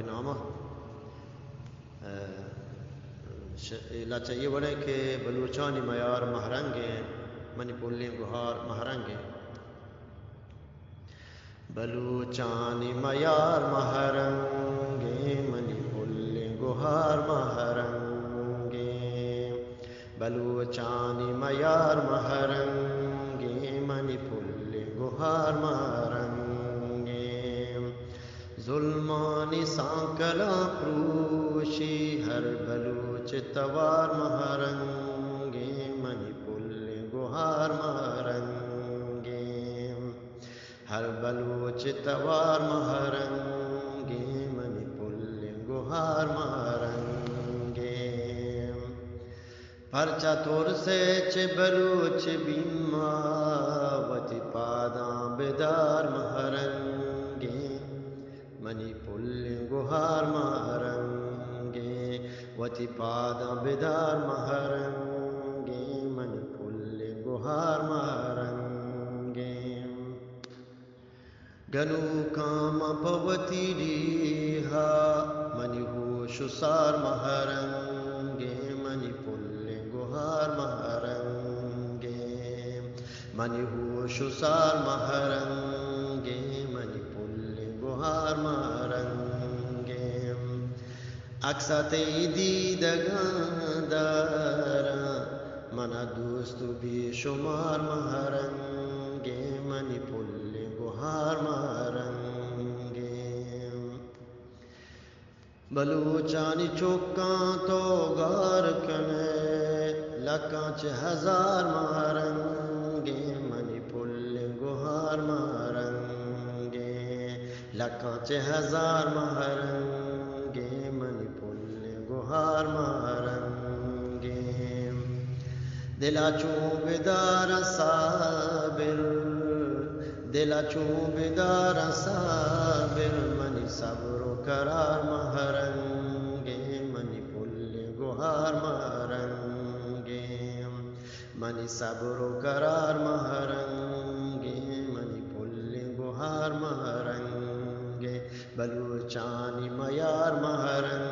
के नामा लाचा ये बने के बलूचानी मयार महरंगे मणिपुल्ली गुहार महरंगे बलूचानी मयार महरंगे मणिपुल्ली गुहार महरंगे बलूचानी मयार महरंगे मणिपुल्ली गुहार महरंगे जुल्मानी सांकला प्रूशी हर बलूच तवार महरंगे मणिपुल्ली गुहार महरंगे हर बलूच तवार महरंगे मणिपुल्ली गुहार महरंगे परचा तोर से च बलूच बीमावती पादा बेदार महरंगे मणिपुल्ली गुहार महरंगे वती पादा बेदार महरंगे मणिपुल्ली गुहार महरंगे गनु काम पवती डीहा मणिभूषुसार महरंगे मणिपुल्ली गुहार महरंगे मणिभूषुसार महरंगे मणिपुल्ली गुहार महरंगे अक्सते दीदगादारा मना दोस्तु भी शुमार महरंगे मणिपुल्ली गुहार महरंगे बलूचानी चौका तो गार कने लकाच हजार महरंगे मणिपुल्ली गुहार महरंगे लकाच हजार महरंगे मणिपुल्ली गुहार महरंगे दिला चूबेदार साबिर दिला चूबेदार साबिर मणि सब्रो करार महरंगे मणिपुल्ली गुहार महरंगे मणि सब्रो करार महरंगे मणिपुल्ली गुहार महरंगे बलूचानी मयार महरंगे